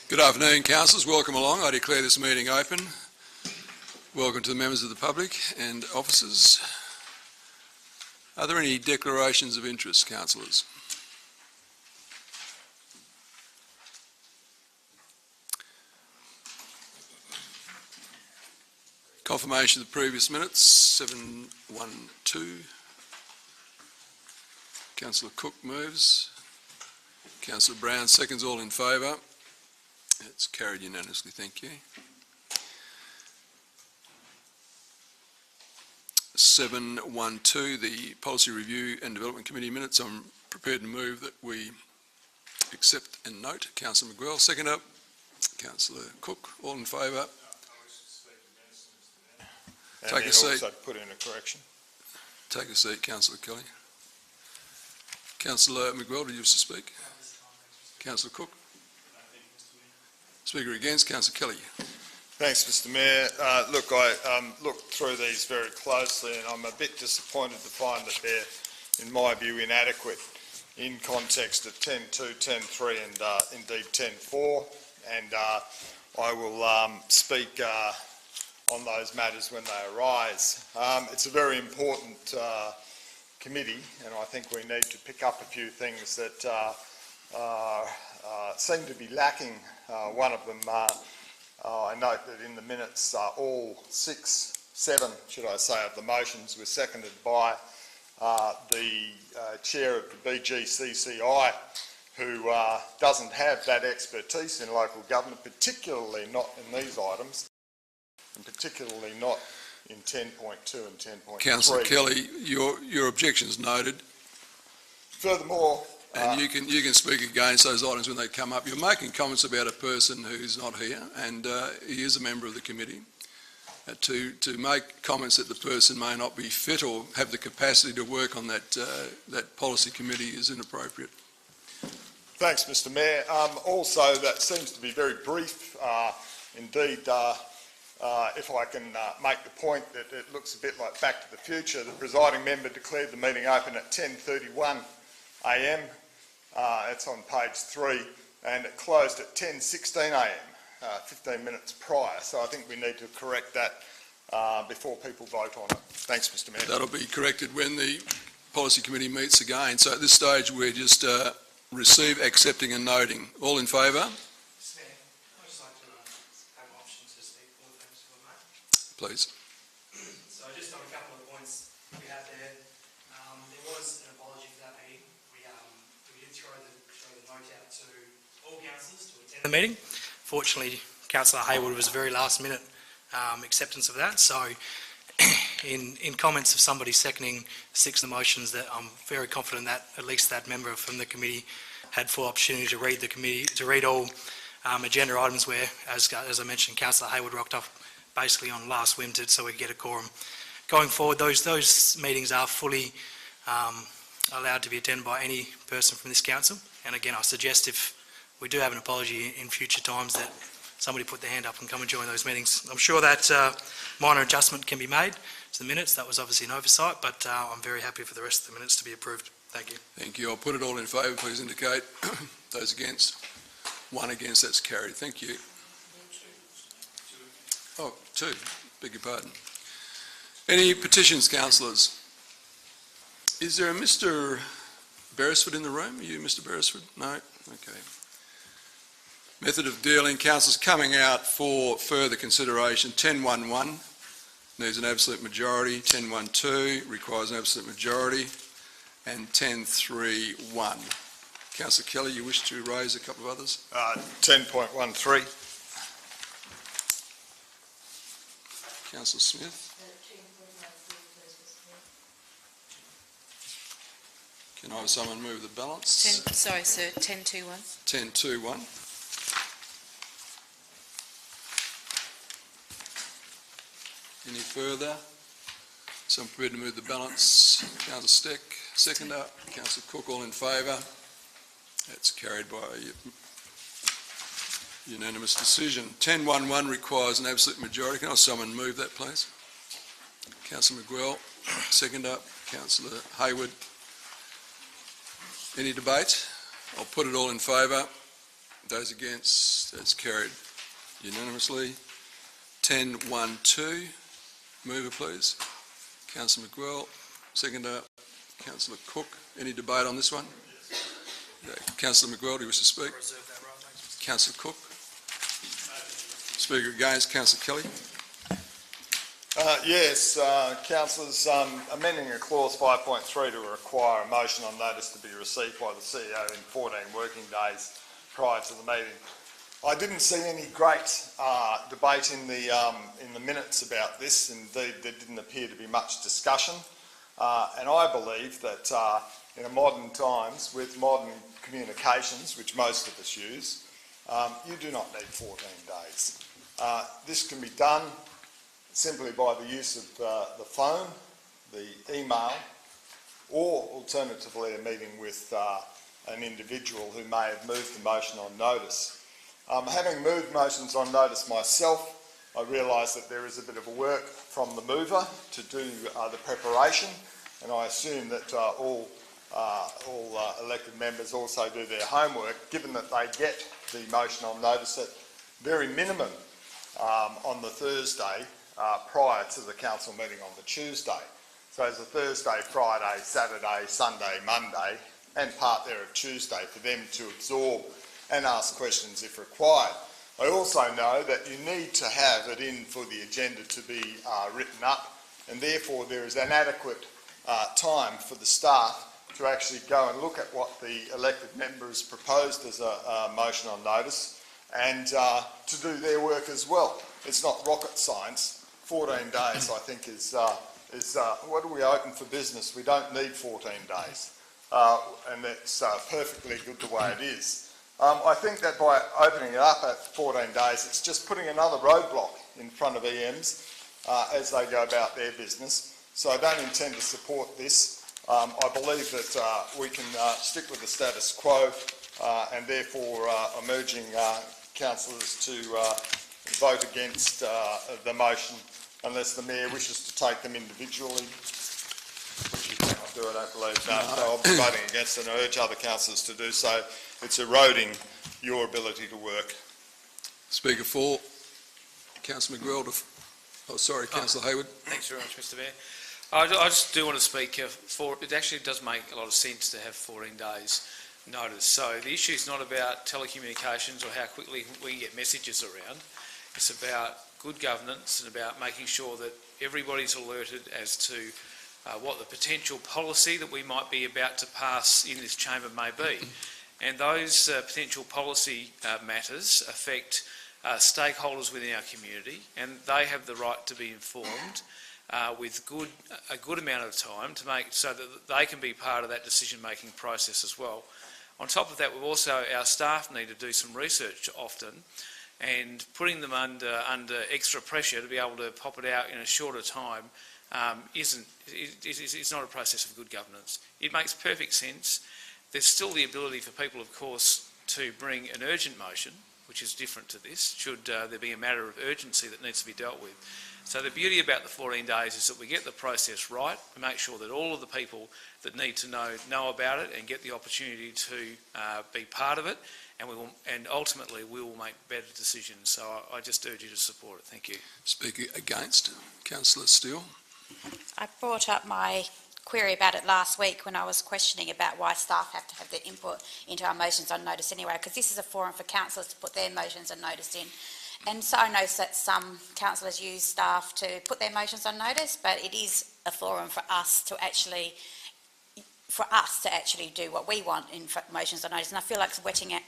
Good afternoon, councillors. Welcome along. I declare this meeting open. Welcome to the members of the public and officers. Are there any declarations of interest, councillors? Confirmation of the previous minutes, 712. Councillor Cook moves. Councillor Brown seconds. All in favour? It's carried unanimously, thank you. 712, the Policy Review and Development Committee minutes. I'm prepared to move that we accept and note. Councillor McGuell, second up. Councillor Cook, all in favour? Take a seat. Also put in a correction. Take a seat, Councillor Kelly. Councillor McGuell, did you wish to speak? Councillor Cook? Speaker against, Councillor Kelly. Thanks, Mr Mayor. Look, I looked through these very closely and I'm a bit disappointed to find that they're, in my view, inadequate in context of 10.2, 10.3 and indeed 10.4, and I will speak on those matters when they arise. It's a very important committee, and I think we need to pick up a few things that seem to be lacking. One of them, I note that in the minutes, all seven, should I say, of the motions were seconded by the chair of the BGCCI, who doesn't have that expertise in local government, particularly not in these items, and particularly not in 10.2 and 10.3. Councillor Kelly, your objections noted. Furthermore, and you can speak against those items when they come up. You're making comments about a person who's not here, and he is a member of the committee. To make comments that the person may not be fit or have the capacity to work on that policy committee is inappropriate. Thanks, Mr Mayor. Also, that seems to be very brief. Indeed, if I can make the point that it looks a bit like Back to the Future, the presiding member declared the meeting open at 10:31 a.m. It's on page 3, and it closed at 10:16 a.m, 15 minutes prior. So I think we need to correct that before people vote on it. Thanks, Mr Mayor. That'll be corrected when the policy committee meets again. So at this stage, we're just receive, accepting and noting. All in favour? Please. So just on a couple of points we had there, there was an apology for that meeting. We did throw the note out to all councillors to attend the meeting. Fortunately, Councillor Hayward was very last minute acceptance of that. So in comments of somebody seconding 6 of the motions, that I'm very confident that at least that member from the committee had full opportunity to read all agenda items where, as I mentioned, Councillor Hayward rocked up basically on last whim so we could get a quorum. Going forward, those meetings are fully allowed to be attended by any person from this council. And again, I suggest if we do have an apology in future times that somebody put their hand up and come and join those meetings. I'm sure that minor adjustment can be made to the minutes. That was obviously an oversight, but I'm very happy for the rest of the minutes to be approved. Thank you. Thank you. I'll put it all in favour. Please indicate. Those against. 1 against. That's carried. Thank you. Oh, 2. Beg your pardon. Any petitions, councillors? Is there a Mr Beresford in the room? Are you Mr Beresford? No? Okay. Method of dealing. Councillors coming out for further consideration. 10.1.1 needs an absolute majority. 10.1.2 requires an absolute majority. And 10.3.1. Councillor Kelly, you wish to raise a couple of others? 10.13. Councillor Smith. Can I have someone move the balance? Sorry, sir, 10-2-1. 10-2-1. Any further? Someone prepared to move the balance? Councillor Steck, seconder. Councillor Cook, all in favour? That's carried by unanimous decision. 10-1-1 requires an absolute majority. Can I have someone move that, please? Councillor McGuell, seconder. Councillor Hayward. Any debate? I'll put it all in favour. Those against, that's carried unanimously. 10-1-2. Mover, please. Councillor McGuell, seconder. Councillor Cook. Any debate on this one? Yeah. Councillor McGuell, do you wish to speak? Councillor Cook. Speaker against, Councillor Kelly. Yes, councillors, amending a clause 5.3 to require a motion on notice to be received by the CEO in 14 working days prior to the meeting. I didn't see any great debate in the minutes about this. Indeed, there didn't appear to be much discussion. And I believe that in modern times, with modern communications, which most of us use, you do not need 14 days. This can be done simply by the use of the phone, the email, or alternatively a meeting with an individual who may have moved the motion on notice. Having moved motions on notice myself, I realise that there is a bit of work from the mover to do the preparation, and I assume that all elected members also do their homework, given that they get the motion on notice at very minimum on the Thursday prior to the council meeting on the Tuesday. So it's a Thursday, Friday, Saturday, Sunday, Monday, and part there of Tuesday for them to absorb and ask questions if required. I also know that you need to have it in for the agenda to be written up, and therefore there is an adequate time for the staff to actually go and look at what the elected member has proposed as a motion on notice, and to do their work as well. It's not rocket science. 14 days, I think, is what are we open for business? We don't need 14 days, and it's perfectly good the way it is. I think that by opening it up at 14 days, it's just putting another roadblock in front of EMs as they go about their business. So I don't intend to support this. I believe that we can stick with the status quo, and therefore I'm urging councillors to vote against the motion unless the Mayor wishes to take them individually, which you cannot do, I don't believe. No, so I'll be voting against it, and I urge other councillors to do so. It's eroding your ability to work. Speaker 4, Councillor McGuell. Councillor Hayward. Thanks very much, Mr Mayor. I just do want to speak for, it actually does make a lot of sense to have 14 days notice. So the issue is not about telecommunications or how quickly we get messages around. It's about good governance and about making sure that everybody's alerted as to what the potential policy that we might be about to pass in this chamber may be. And those potential policy matters affect stakeholders within our community, and they have the right to be informed with a good amount of time to make so that they can be part of that decision-making process as well. On top of that, our staff need to do some research often, and putting them under extra pressure to be able to pop it out in a shorter time it's not a process of good governance. It makes perfect sense. There's still the ability for people, of course, to bring an urgent motion, which is different to this, should there be a matter of urgency that needs to be dealt with. So the beauty about the 14 days is that we get the process right, we make sure that all of the people that need to know about it and get the opportunity to be part of it, and ultimately we will make better decisions. So I just urge you to support it. Thank you. Speaker against, Councillor Steele. I brought up my query about it last week when I was questioning about why staff have to have their input into our motions on notice anyway, because this is a forum for councillors to put their motions on notice in. And so I know that some councillors use staff to put their motions on notice, but it is a forum for us to actually do what we want in motions on notice, and I feel like it's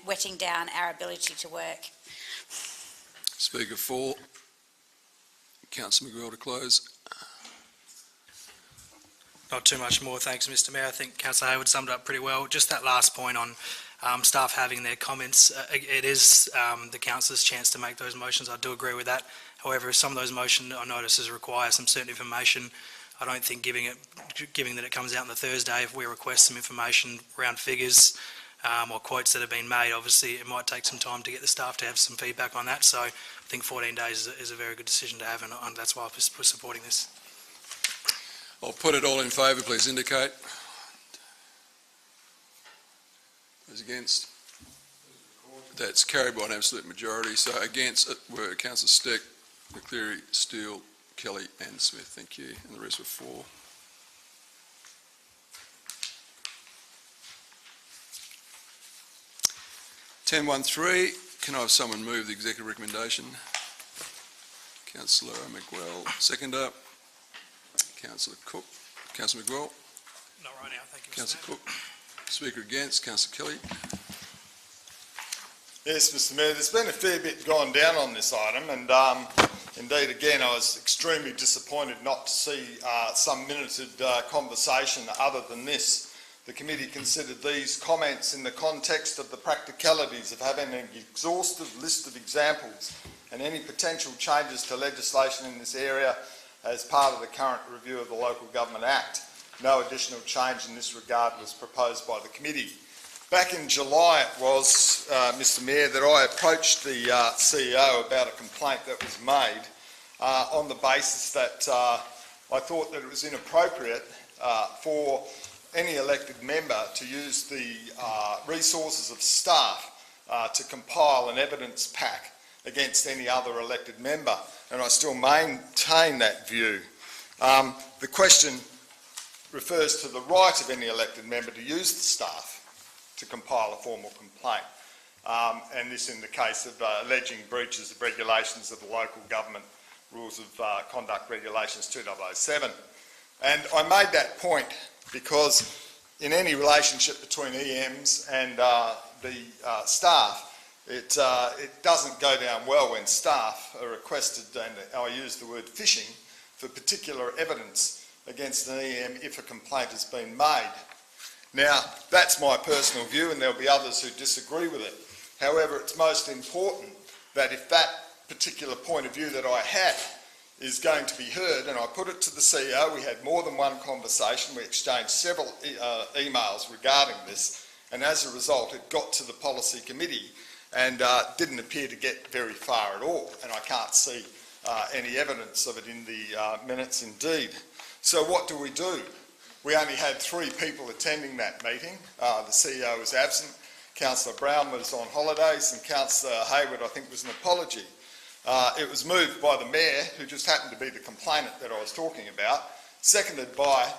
wetting down our ability to work. Speaker 4, Councillor McGrail to close. Not too much more, thanks, Mr Mayor. I think Councillor Hayward summed it up pretty well. Just that last point on staff having their comments, it is the councillor's chance to make those motions. I do agree with that. However, if some of those motion or notices require some certain information, I don't think given that it comes out on the Thursday, if we request some information around figures or quotes that have been made, obviously it might take some time to get the staff to have some feedback on that. So I think 14 days is a very good decision to have, and that's why we're supporting this. I'll put it all in favour, please indicate. Those against? That's carried by an absolute majority. So against it were Councillor Steck, McCleary, Steele, Kelly and Smith. Thank you. And the rest were for. (10.13). Can I have someone move the executive recommendation? Councillor McGrail, seconder. Councillor Cook. Councillor McGrail. Not right now, thank you, Mr Councillor Mayor. Cook. Speaker against. Councillor Kelly. Yes, Mr Mayor, there's been a fair bit gone down on this item, and indeed, again, I was extremely disappointed not to see some minuted conversation other than this. The committee considered these comments in the context of the practicalities of having an exhaustive list of examples and any potential changes to legislation in this area as part of the current review of the Local Government Act. No additional change in this regard was proposed by the committee. Back in July it was, Mr Mayor, that I approached the CEO about a complaint that was made on the basis that I thought that it was inappropriate for any elected member to use the resources of staff to compile an evidence pack against any other elected member, and I still maintain that view. The question refers to the right of any elected member to use the staff to compile a formal complaint, and this in the case of alleging breaches of regulations of the Local Government Rules of Conduct Regulations 2007. And I made that point because in any relationship between EMs and the staff, it doesn't go down well when staff are requested, and I use the word fishing, for particular evidence against an EM if a complaint has been made. Now, that's my personal view, and there'll be others who disagree with it. However, it's most important that if that particular point of view that I had is going to be heard, and I put it to the CEO, we had more than one conversation, we exchanged several emails regarding this, and as a result it got to the policy committee and didn't appear to get very far at all, and I can't see any evidence of it in the minutes indeed. So what do? We only had 3 people attending that meeting. The CEO was absent, Councillor Brown was on holidays, and Councillor Hayward, I think, was an apology. It was moved by the Mayor, who just happened to be the complainant that I was talking about, seconded by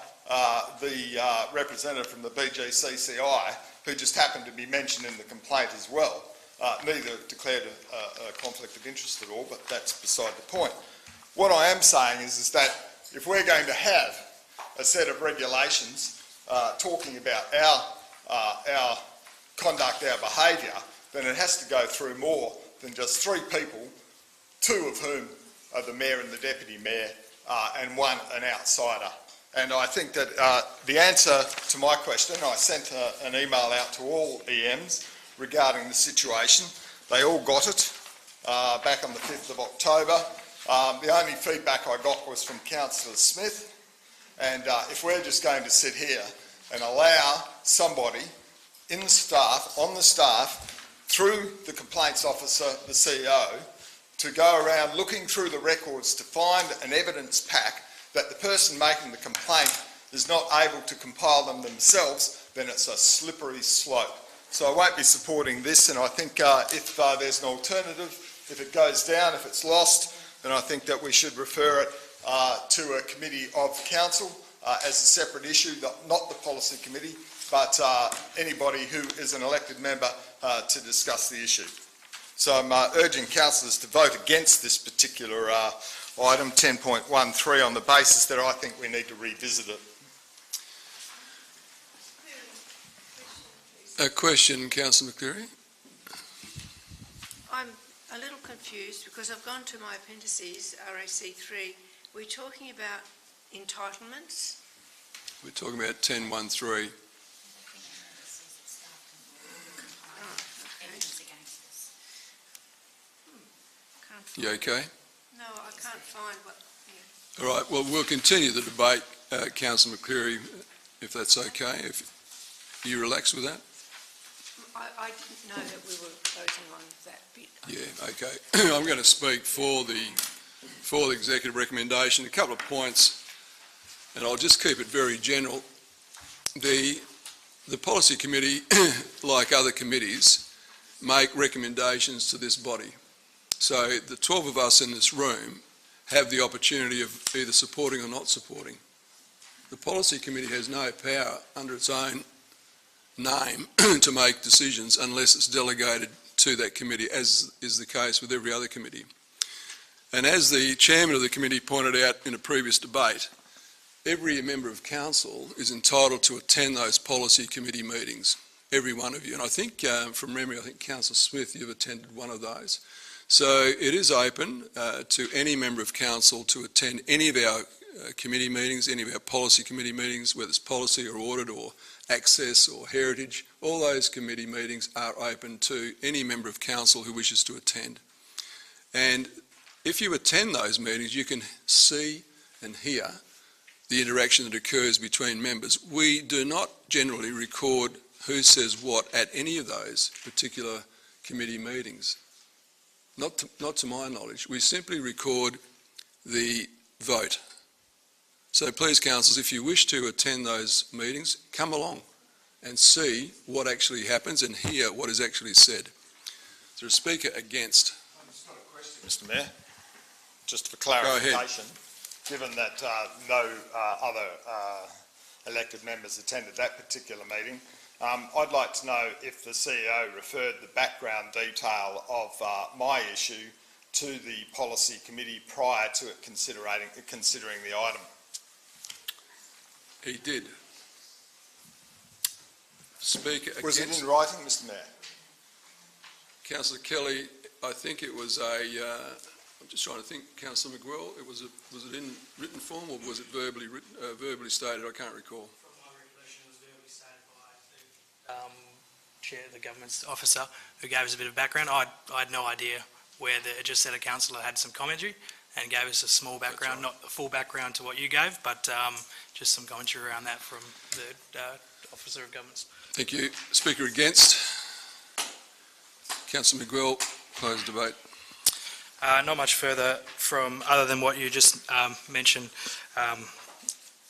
the representative from the BGCCI, who just happened to be mentioned in the complaint as well. Neither declared a conflict of interest at all, but that's beside the point. What I am saying is that if we're going to have a set of regulations talking about our conduct, our behaviour, then it has to go through more than just 3 people, 2 of whom are the Mayor and the Deputy Mayor, and 1 an outsider. And I think that the answer to my question, I sent an email out to all EMs regarding the situation. They all got it back on the 5th of October. The only feedback I got was from Councillor Smith, and if we're just going to sit here and allow somebody in the staff, on the staff, through the complaints officer, the CEO, to go around looking through the records to find an evidence pack that the person making the complaint is not able to compile them themselves, then it's a slippery slope. So I won't be supporting this, and I think if there's an alternative, if it goes down, if it's lost, then I think that we should refer it to a committee of council as a separate issue, not the policy committee, but anybody who is an elected member to discuss the issue. So I'm urging councillors to vote against this particular item 10.13 on the basis that I think we need to revisit it. A question, Councillor McCleary. I'm a little confused because I've gone to my appendices, RAC3. We're talking about entitlements. We're talking about 10.13. You okay? No, I can't find what. Yeah. All right, well, we'll continue the debate, Councillor McCleary, if that's okay. If you relax with that? I didn't know that we were voting on that bit. Yeah, okay. I'm going to speak for the executive recommendation. A couple of points, and I'll just keep it very general. The policy committee, like other committees, make recommendations to this body. So the 12 of us in this room have the opportunity of either supporting or not supporting. The policy committee has no power under its own name to make decisions unless it's delegated to that committee, as is the case with every other committee. And as the chairman of the committee pointed out in a previous debate, every member of council is entitled to attend those policy committee meetings, every one of you. And I think, from memory, I think Councillor Smith, you've attended one of those. So it is open to any member of council to attend any of our committee meetings, any of our policy committee meetings, whether it's policy or audit or access or heritage. All those committee meetings are open to any member of council who wishes to attend. And if you attend those meetings, you can see and hear the interaction that occurs between members. We do not generally record who says what at any of those particular committee meetings. Not to my knowledge. We simply record the vote. So please, councillors, if you wish to attend those meetings, come along and see what actually happens and hear what is actually said. Is there a speaker against? I've just got a question, Mr Mayor, just for clarification. Given that no other elected members attended that particular meeting, I'd like to know if the CEO referred the background detail of my issue to the policy committee prior to it considering the item. He did. Speaker against. Was it in writing, Mr Mayor? Councillor Kelly, I think it was I'm just trying to think, Councillor McGuell, was it in written form or was it verbally stated? I can't recall. From my recollection, it was verbally stated by the chair, the government's officer, who gave us a bit of background. I had no idea where it just said a councillor had some commentary and gave us a small background, not a full background to what you gave, but just some commentary around that from the officer of governments. Thank you. Speaker against. Councillor McGuell, close debate. Not much further from other than what you just mentioned,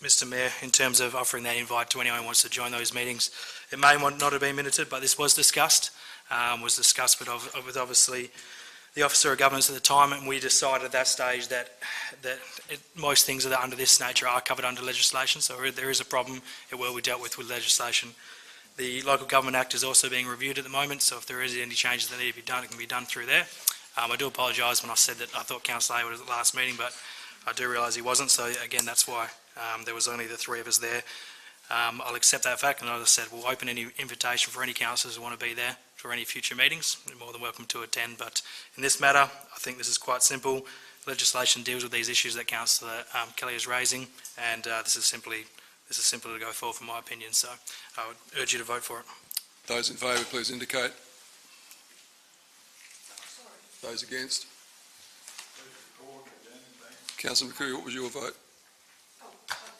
Mr Mayor, in terms of offering that invite to anyone who wants to join those meetings. It may not have been minuted, but this was discussed with obviously the officer of governance at the time, and we decided at that stage that most things that are under this nature are covered under legislation. So if there is a problem, it will be dealt with legislation. The Local Government Act is also being reviewed at the moment, so if there is any changes that need to be done, it can be done through there. I do apologise when I said that I thought Councillor Hayward was at the last meeting, but I do realise he wasn't, so again, that's why there was only the three of us there. I'll accept that fact, and as I said, we'll open any invitation for any councillors who want to be there for any future meetings. You're more than welcome to attend, but in this matter, I think this is quite simple. Legislation deals with these issues that Councillor Kelly is raising, and this is simply to go forward, from my opinion, so I would urge you to vote for it. Those in favour, please indicate. Those against? Councillor McCreary, what was your vote? Oh,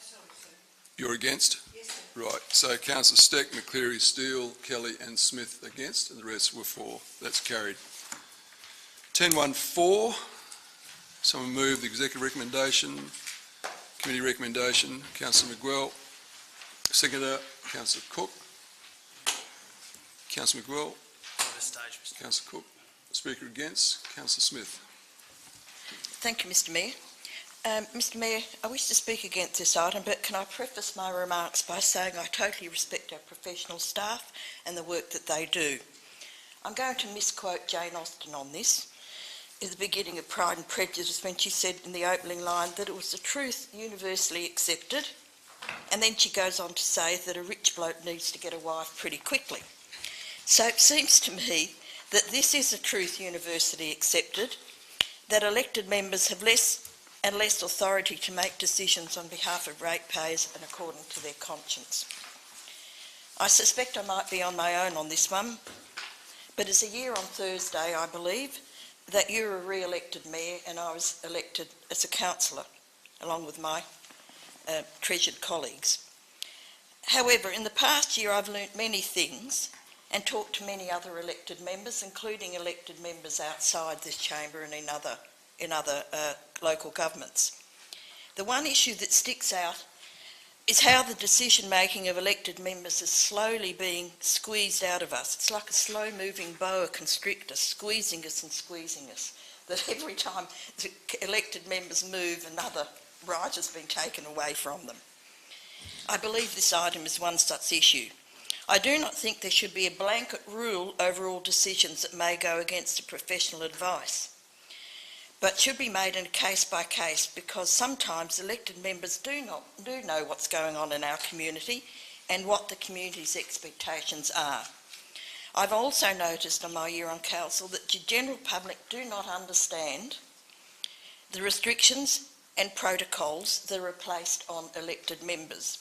sorry, sir. You're against? Yes, sir. Right, so Councillor Steck, McCleary, Steele, Kelly and Smith against, and the rest were for. That's carried. 10.14, someone move the executive recommendation, committee recommendation. Councillor McGuell, seconder, Councillor Cook. Councillor McGuell, At this stage, Mr. Councillor Cook. Speaker against, Councillor Smith. Thank you, Mr Mayor. Mr Mayor, I wish to speak against this item, but can I preface my remarks by saying I totally respect our professional staff and the work that they do. I'm going to misquote Jane Austen on this. At the beginning of Pride and Prejudice, when she said in the opening line that it was the truth universally accepted, and then she goes on to say that a rich bloke needs to get a wife pretty quickly. So it seems to me that this is a truth universally accepted, that elected members have less and less authority to make decisions on behalf of ratepayers and according to their conscience. I suspect I might be on my own on this one, but it's a year on Thursday, I believe, that you were re-elected mayor and I was elected as a councillor, along with my treasured colleagues. However, in the past year I've learnt many things and talked to many other elected members, including elected members outside this chamber and in other local governments. The one issue that sticks out is how the decision-making of elected members is slowly being squeezed out of us. It's like a slow-moving boa constrictor, squeezing us and squeezing us, that every time the elected members move, another right has been taken away from them. I believe this item is one such issue. I do not think there should be a blanket rule over all decisions that may go against professional advice, but should be made in a case by case, because sometimes elected members do know what's going on in our community and what the community's expectations are. I've also noticed in my year on council that the general public do not understand the restrictions and protocols that are placed on elected members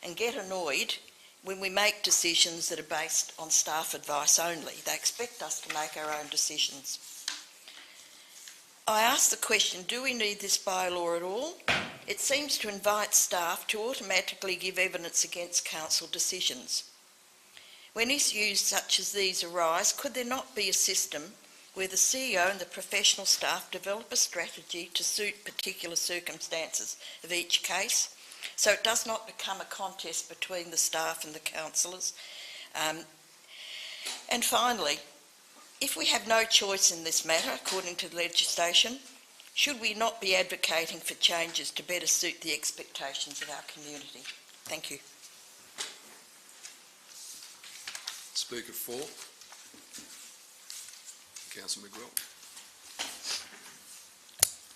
and get annoyed when we make decisions that are based on staff advice only. They expect us to make our own decisions. I ask the question, do we need this bylaw at all? It seems to invite staff to automatically give evidence against council decisions. When issues such as these arise, could there not be a system where the CEO and the professional staff develop a strategy to suit particular circumstances of each case, so it does not become a contest between the staff and the councillors? And finally, if we have no choice in this matter, according to the legislation, should we not be advocating for changes to better suit the expectations of our community? Thank you. Speaker 4. Councillor McGraw.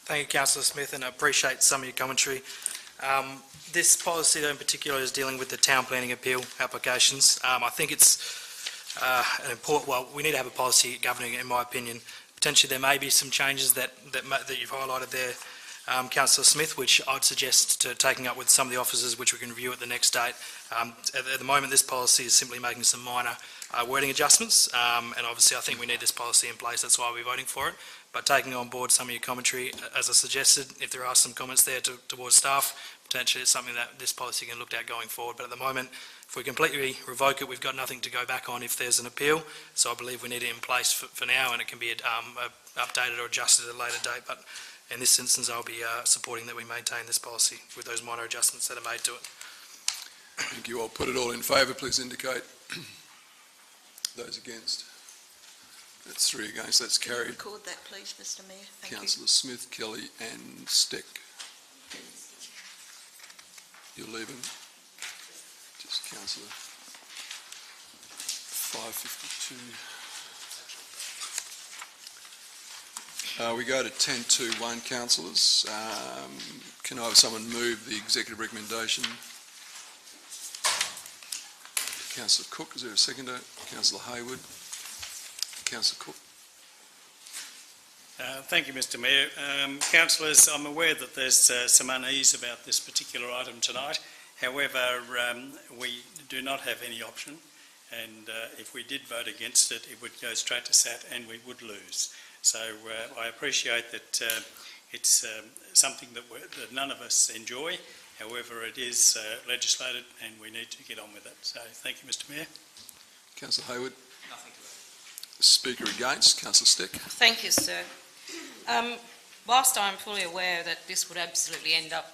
Thank you, Councillor Smith, and I appreciate some of your commentary. This policy in particular is dealing with the town planning appeal applications. I think it's an important, well, we need to have a policy governing it, in my opinion. Potentially there may be some changes that you've highlighted there, Councillor Smith, which I'd suggest to taking up with some of the officers, which we can review at the next date. At the moment, this policy is simply making some minor wording adjustments, and obviously I think we need this policy in place. That's why we're voting for it. But taking on board some of your commentary, as I suggested, if there are some comments there towards staff, potentially it's something that this policy can look at going forward. But at the moment, if we completely revoke it, we've got nothing to go back on if there's an appeal. So I believe we need it in place for now, and it can be updated or adjusted at a later date. But in this instance, I'll be supporting that we maintain this policy with those minor adjustments that are made to it. Thank you. I'll put it all in favour. Please indicate. Those against. That's 3 against. That's carried. Record that, please, Mr. Mayor. Thank you. Councillor Smith, Kelly and Steck. You're leaving? Just Councillor 552. We go to 10.2.1, councillors. Can I have someone move the executive recommendation? Councillor Cook, is there a seconder? Councillor Hayward. Councillor Cook. Thank you, Mr. Mayor. Councillors, I'm aware that there's some unease about this particular item tonight. However, we do not have any option, and if we did vote against it, it would go straight to SAT and we would lose. So I appreciate that it's something that none of us enjoy. However, it is legislated and we need to get on with it. So thank you, Mr. Mayor. Councillor Hayward. Nothing to add. Speaker against. Councillor Steck. Thank you, sir. Whilst I'm fully aware that this would absolutely end up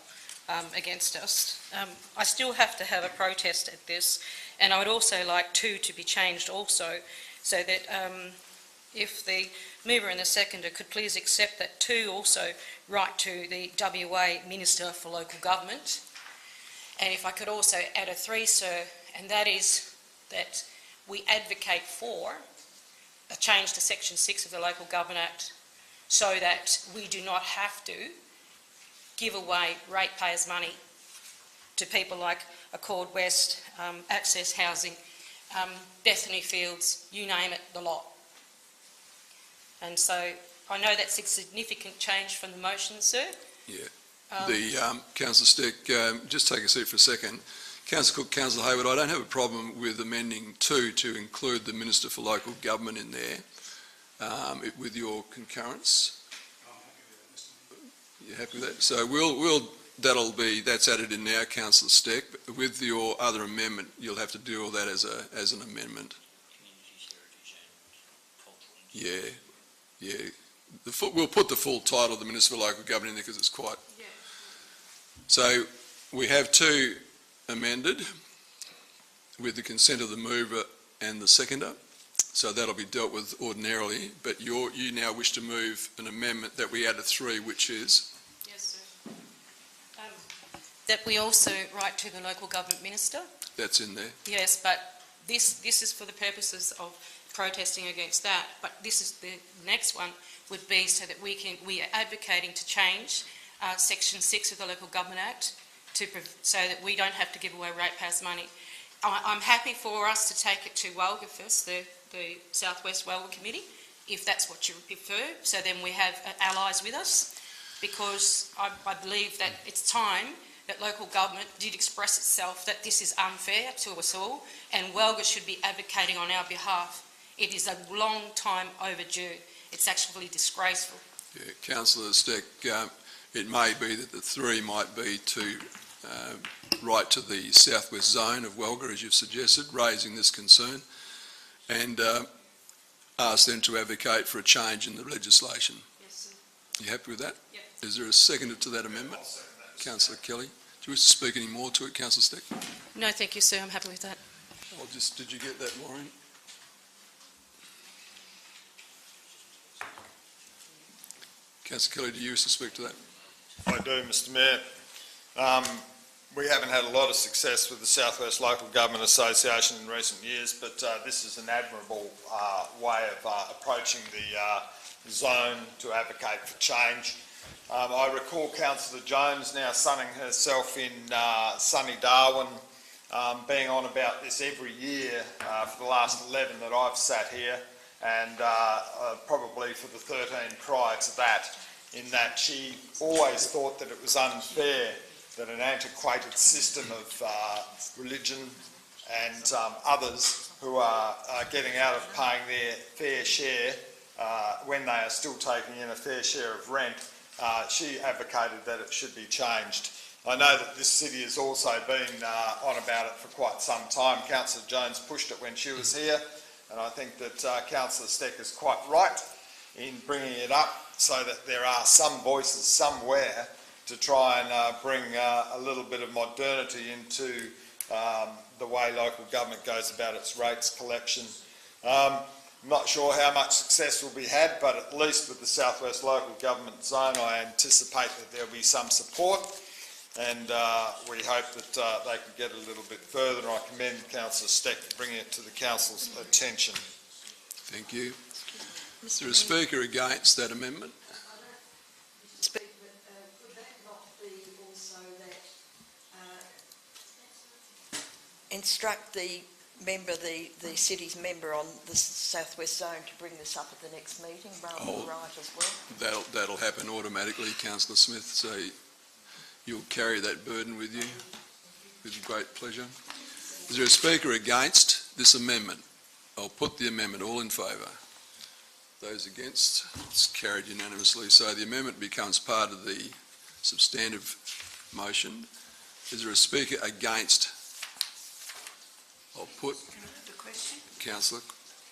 against us, I still have to have a protest at this, and I would also like 2 to be changed also, so that if the mover and the seconder could please accept that 2 also write to the WA Minister for Local Government. And if I could also add a 3, sir, and that is that we advocate for a change to Section 6 of the Local Government Act, so that we do not have to give away ratepayers' money to people like Accord West, Access Housing, Bethany Fields, you name it, the lot. And so I know that's a significant change from the motion, sir. Yeah. Um, Councillor Steck, just take a seat for a second. Councillor Cook, Councillor Hayward, I don't have a problem with amending 2 to include the Minister for Local Government in there, with your concurrence. You happy with that? So that's added in now, Councillor Steck. But with your other amendment, you'll have to do all that as an amendment. Yeah. We'll put the full title of the Minister for Local Government in there because it's quite. Yeah. So we have 2 amended with the consent of the mover and the seconder. So that'll be dealt with ordinarily, but you now wish to move an amendment that we add a 3, which is? Yes, sir. That we also write to the local government minister. That's in there. Yes, but this is for the purposes of protesting against that. But this is the next one would be so that we are advocating to change Section 6 of the Local Government Act so that we don't have to give away ratepayers' money. I'm happy for us to take it to Walga first, the South West Walga Committee, if that's what you prefer, so then we have allies with us, because I believe that it's time that local government did express itself that this is unfair to us all, and Walga should be advocating on our behalf. It is a long time overdue. It's actually disgraceful. Yeah, Councillor Steck, it may be that the 3 might be to write to the southwest zone of Walga, as you've suggested, raising this concern, and ask them to advocate for a change in the legislation. Yes, sir. You happy with that? Yep. Is there a seconder to that amendment? Councillor Kelly. Do you wish to speak any more to it, Councillor Steck? No, thank you, sir. I'm happy with that. Did you get that, Maureen? Councillor Kelly, do you wish to speak to that? I do, Mr Mayor. We haven't had a lot of success with the South West Local Government Association in recent years, but this is an admirable way of approaching the zone to advocate for change. I recall Councillor Jones now sunning herself in sunny Darwin, being on about this every year for the last 11 that I've sat here, and probably for the 13 prior to that, in that she always thought that it was unfair that an antiquated system of religion and others who are getting out of paying their fair share when they are still taking in a fair share of rent, she advocated that it should be changed. I know that this city has also been on about it for quite some time. Councillor Jones pushed it when she was here, and I think that Councillor Steck is quite right in bringing it up so that there are some voices somewhere to try and bring a little bit of modernity into the way local government goes about its rates collection. I'm not sure how much success will be had, but at least with the South West Local Government Zone, I anticipate that there will be some support, and we hope that they can get a little bit further, and I commend Councillor Steck for bringing it to the Council's attention. Thank you. Is there a speaker against that amendment? Speak, but could that not be also that instruct the member, the city's member on the South West Zone to bring this up at the next meeting rather than write as well? That'll happen automatically, Councillor Smith, so you'll carry that burden with you with great pleasure. Is there a speaker against this amendment? I'll put the amendment. All in favour? Those against? It's carried unanimously. So the amendment becomes part of the substantive motion. Is there a speaker against? I'll put Can I have a question? Councillor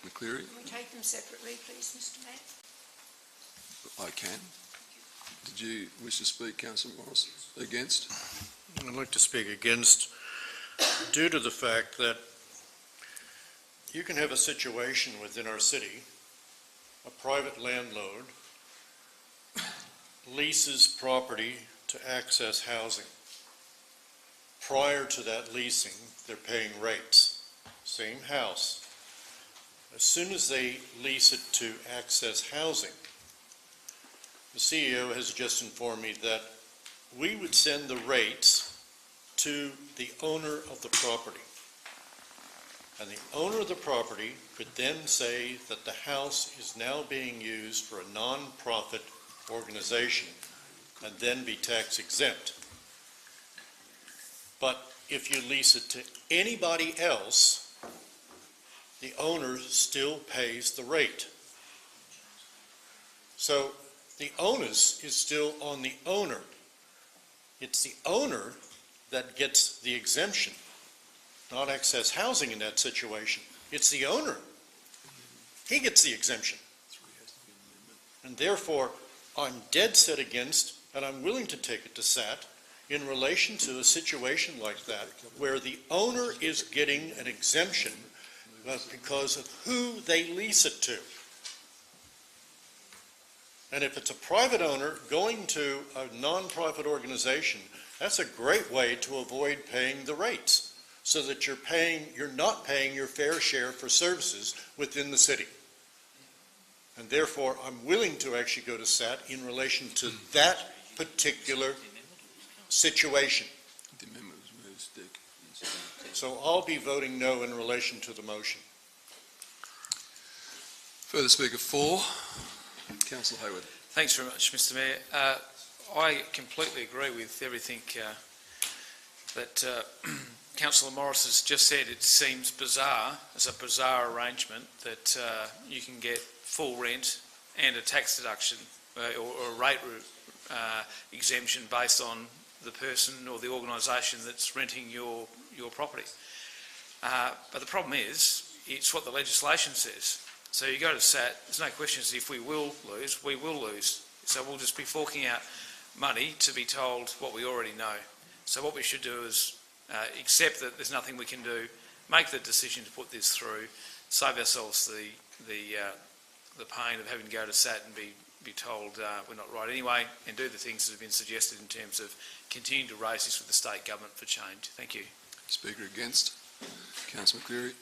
McCleary. Can we take them separately, please, Mr Mayor? I can. Did you wish to speak, Councillor Morris? Against? I'd like to speak against, due to the fact that you can have a situation within our city, a private landlord leases property to access housing. Prior to that leasing, they're paying rates. Same house. As soon as they lease it to access housing, the CEO has just informed me that we would send the rates to the owner of the property. And the owner of the property could then say that the house is now being used for a non-profit organization and then be tax exempt. But if you lease it to anybody else, the owner still pays the rate. So the onus is still on the owner. It's the owner that gets the exemption, not Access Housing in that situation. It's the owner. He gets the exemption. And therefore, I'm dead set against, and I'm willing to take it to SAT, in relation to a situation like that, where the owner is getting an exemption because of who they lease it to. And if it's a private owner going to a non-profit organization, that's a great way to avoid paying the rates, so that you're not paying your fair share for services within the city. And therefore, I'm willing to actually go to SAT in relation to that particular situation. The amendment was moved, Dick. So I'll be voting no in relation to the motion. Further speaker 4, Councillor Hayward. Thanks very much, Mr Mayor. I completely agree with everything that Councillor Morris has just said. It seems bizarre, as a bizarre arrangement, that you can get full rent and a tax deduction or a rate exemption based on the person or the organisation that's renting your property. But the problem is, it's what the legislation says. So you go to SAT, there's no questions if we will lose, we will lose. So we'll just be forking out money to be told what we already know. So what we should do is accept that there's nothing we can do, make the decision to put this through, save ourselves the pain of having to go to SAT and be told we're not right anyway, and do the things that have been suggested in terms of continuing to raise this with the state government for change. Thank you. Speaker against, Councillor McCleary.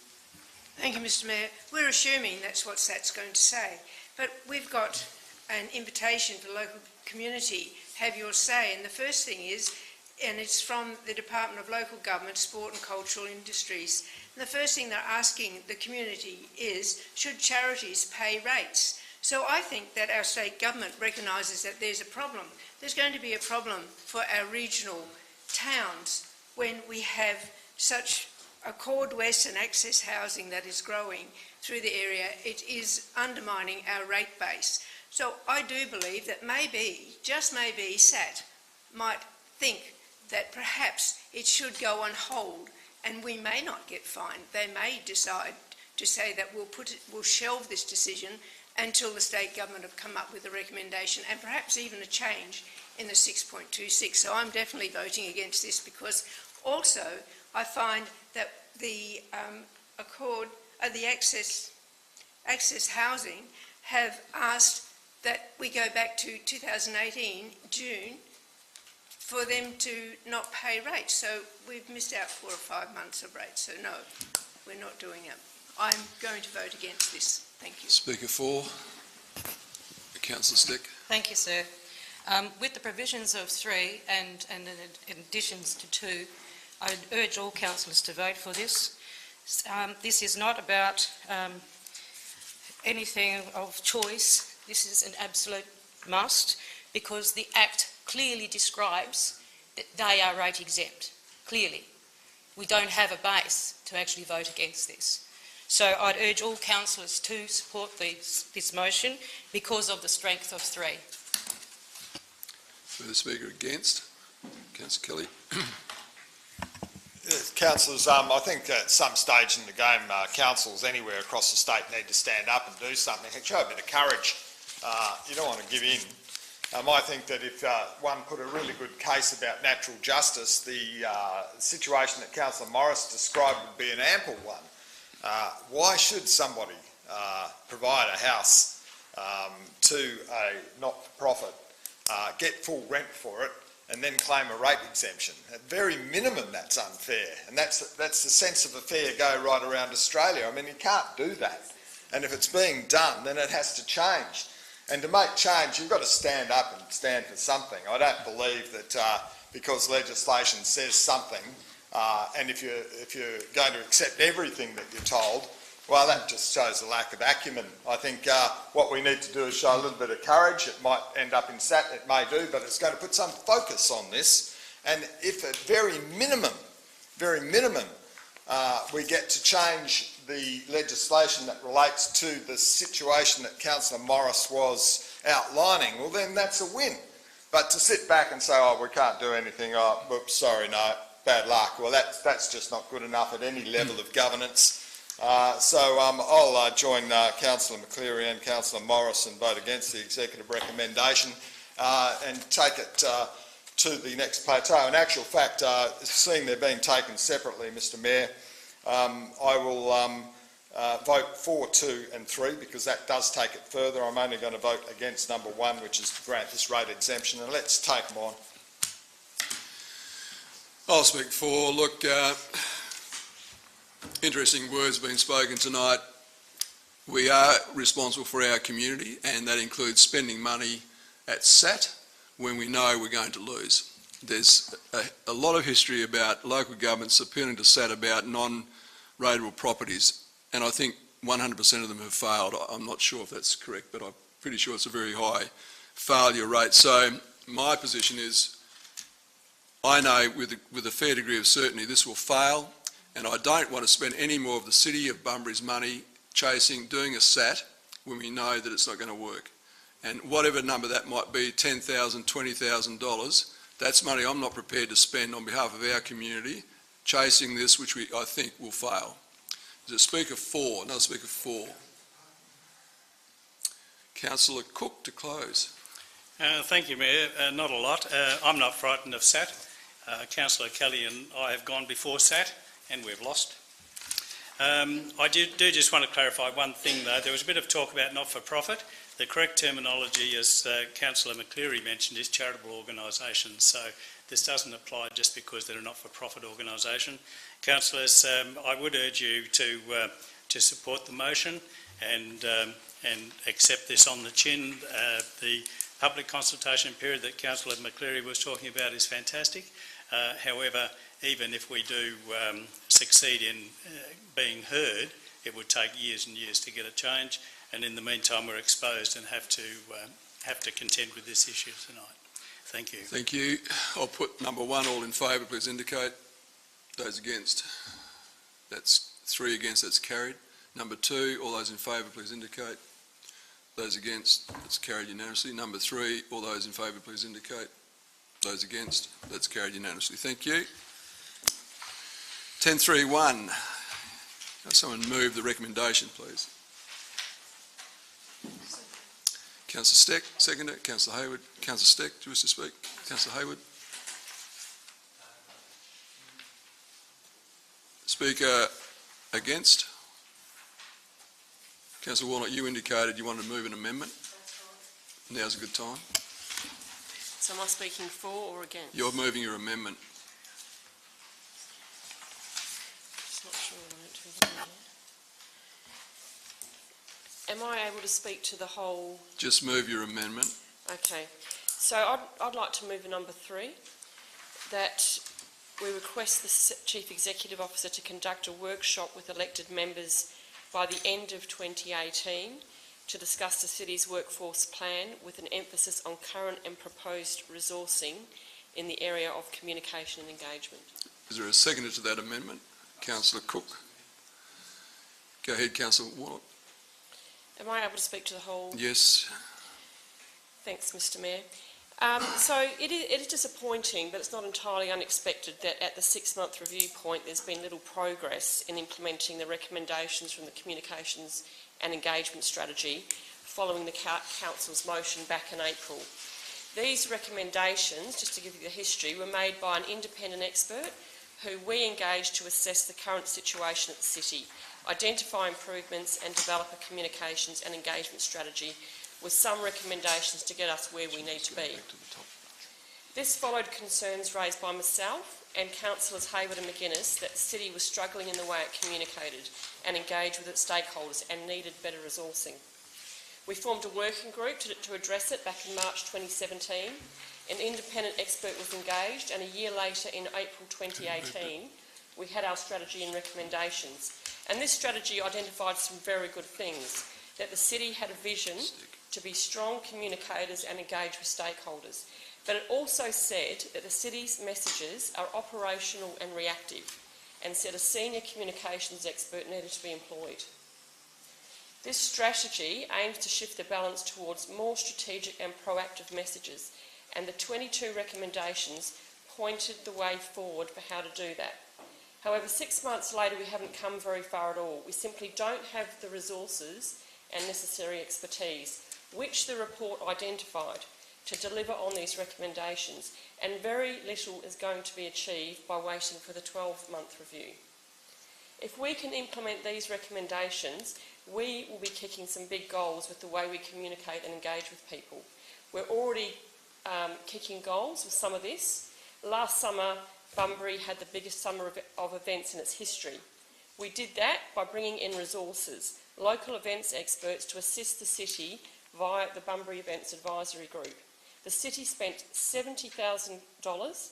Thank you, Mr Mayor. We're assuming that's what SAT's going to say, but we've got an invitation for the local community, have your say, and the first thing is, and it's from the Department of Local Government, Sport and Cultural Industries, and the first thing they're asking the community is, should charities pay rates? So I think that our state government recognises that there's a problem. There's going to be a problem for our regional towns when we have such Accord West and Access Housing that is growing through the area. It is undermining our rate base. So I do believe that maybe, just maybe, SAT might think that perhaps it should go on hold and we may not get fined. They may decide to say that we'll shelve this decision until the state government have come up with a recommendation and perhaps even a change in the 6.26. So I'm definitely voting against this, because also I find that the Access Housing have asked that we go back to 2018, June, for them to not pay rates. So we've missed out 4 or 5 months of rates. So no, we're not doing it. I'm going to vote against this. Thank you. Speaker 4, Councillor Stick. Thank you, sir. With the provisions of 3 and in additions to 2, I would urge all councillors to vote for this. This is not about anything of choice. This is an absolute must, because the Act clearly describes that they are rate exempt, clearly. We don't have a base to actually vote against this. So I'd urge all councillors to support this motion because of the strength of 3. Further speaker against, Councillor Kelly. Councillors, I think at some stage in the game, councils anywhere across the state need to stand up and do something. Show a bit of courage. You don't want to give in. I think that if one put a really good case about natural justice, the situation that Councillor Morris described would be an ample one. Why should somebody provide a house to a not-for-profit, get full rent for it, and then claim a rate exemption? At very minimum, that's unfair, and that's the sense of a fair go right around Australia. I mean, you can't do that, and if it's being done, then it has to change. And to make change, you've got to stand up and stand for something. I don't believe that because legislation says something, And if you're going to accept everything that you're told, well, that just shows a lack of acumen. I think what we need to do is show a little bit of courage. It might end up in SAT, it may do, but it's going to put some focus on this. And if at very minimum, we get to change the legislation that relates to the situation that Councillor Morris was outlining, well then that's a win. But to sit back and say, oh, we can't do anything, oh, whoops, sorry, no, bad luck, well that's just not good enough at any level of governance. I'll join Councillor McCleary and Councillor Morris and vote against the executive recommendation and take it to the next plateau. In actual fact, seeing they're being taken separately, Mr Mayor, I will vote for 2 and 3 because that does take it further. I'm only going to vote against number 1, which is to grant this rate exemption, and let's take them on. I'll speak for. Look, interesting words being spoken tonight. We are responsible for our community, and that includes spending money at SAT when we know we're going to lose. There's a lot of history about local governments appealing to SAT about non-rateable properties, and I think 100% of them have failed. I'm not sure if that's correct, but I'm pretty sure it's a very high failure rate. So my position is, I know with a fair degree of certainty this will fail, and I don't want to spend any more of the City of Bunbury's money doing a SAT when we know that it's not going to work. And whatever number that might be, $10,000, $20,000, that's money I'm not prepared to spend on behalf of our community chasing this, which I think will fail. There's a speaker for, another speaker for. Councillor Cook to close. Thank you, Mayor. Not a lot. I'm not frightened of SAT. Councillor Kelly and I have gone before SAT and we've lost. I do just want to clarify one thing though. There was a bit of talk about not-for-profit. The correct terminology, as Councillor McCleary mentioned, is charitable organisations. So this doesn't apply just because they're a not-for-profit organisation. Councillors, I would urge you to support the motion and accept this on the chin. The public consultation period that Councillor McCleary was talking about is fantastic. However, even if we do succeed in being heard, it would take years and years to get a change. And in the meantime, we're exposed and have to contend with this issue tonight. Thank you. Thank you. I'll put number 1, all in favour, please indicate. Those against. That's 3 against, that's carried. Number 2, all those in favour, please indicate. Those against, that's carried unanimously. Number 3, all those in favour, please indicate. Those against, that's carried unanimously. Thank you. 10.3.1. Can someone move the recommendation, please? Councillor Steck, seconder. Councillor Hayward. Councillor Steck, do you wish to speak? Councillor Hayward. Speaker against? Councillor Warnock, you indicated you wanted to move an amendment. Now's a good time. So am I speaking for or against? You're moving your amendment. Just not sure what I meant to do here. Am I able to speak to the whole? Just move your amendment. Okay. So I'd like to move a number 3, that we request the Chief Executive Officer to conduct a workshop with elected members by the end of 2018 to discuss the City's workforce plan with an emphasis on current and proposed resourcing in the area of communication and engagement. Is there a seconder to that amendment? Councillor Cook. Go ahead, Councillor Warnock. Am I able to speak to the whole? Yes. Thanks, Mr Mayor. So it is disappointing, but it's not entirely unexpected, that at the 6-month review point there's been little progress in implementing the recommendations from the Communications and Engagement Strategy following the Council's motion back in April. These recommendations, just to give you the history, were made by an independent expert who we engaged to assess the current situation at the City, identify improvements and develop a communications and engagement strategy with some recommendations to get us where we need to be. This followed concerns raised by myself and Councillors Hayward and McGuinness that the City was struggling in the way it communicated and engaged with its stakeholders and needed better resourcing. We formed a working group to address it back in March 2017, An independent expert was engaged, and a year later, in April 2018, we had our strategy and recommendations. And this strategy identified some very good things, that the city had a vision to be strong communicators and engage with stakeholders. But it also said that the city's messages are operational and reactive, and said a senior communications expert needed to be employed. This strategy aims to shift the balance towards more strategic and proactive messages, and the 22 recommendations pointed the way forward for how to do that. However, 6 months later, we haven't come very far at all. We simply don't have the resources and necessary expertise, which the report identified, to deliver on these recommendations, and very little is going to be achieved by waiting for the 12-month review. If we can implement these recommendations, we will be kicking some big goals with the way we communicate and engage with people. We're already kicking goals with some of this. Last summer, Bunbury had the biggest summer of events in its history. We did that by bringing in resources, local events experts to assist the city via the Bunbury Events Advisory Group. The city spent $70,000,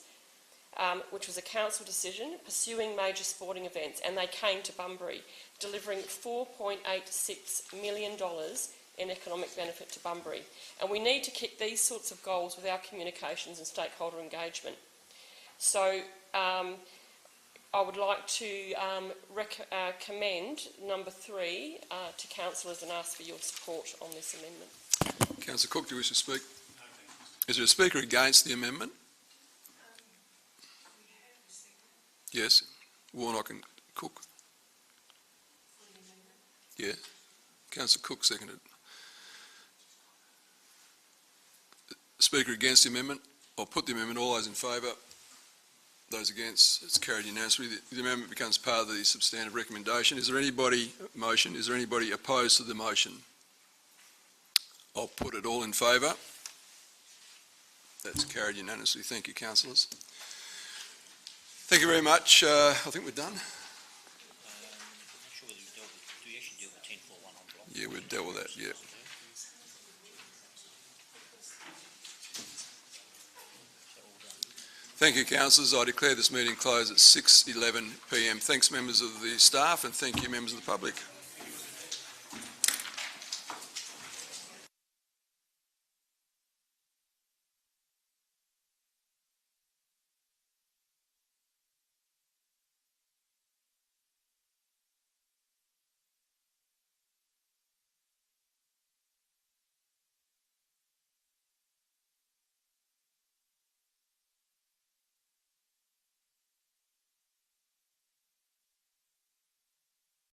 which was a council decision, pursuing major sporting events, and they came to Bunbury, delivering $4.86 million in economic benefit to Bunbury. And we need to kick these sorts of goals with our communications and stakeholder engagement. So I would like to commend number 3 to councillors and ask for your support on this amendment. Councillor Cook, do you wish to speak? Is there a speaker against the amendment? Yes. Warnock and Cook. Yeah. Councillor Cook seconded. Speaker against the amendment? I'll put the amendment. All those in favour? Those against? It's carried unanimously. The amendment becomes part of the substantive recommendation. Is there anybody opposed to the motion? I'll put it. All in favour? That's carried unanimously. Thank you, councillors. Thank you very much. I think we're done. Yeah, we've dealt with that, yeah. Thank you, councillors. I declare this meeting closed at 6:11 p.m. Thanks, members of the staff, and thank you, members of the public.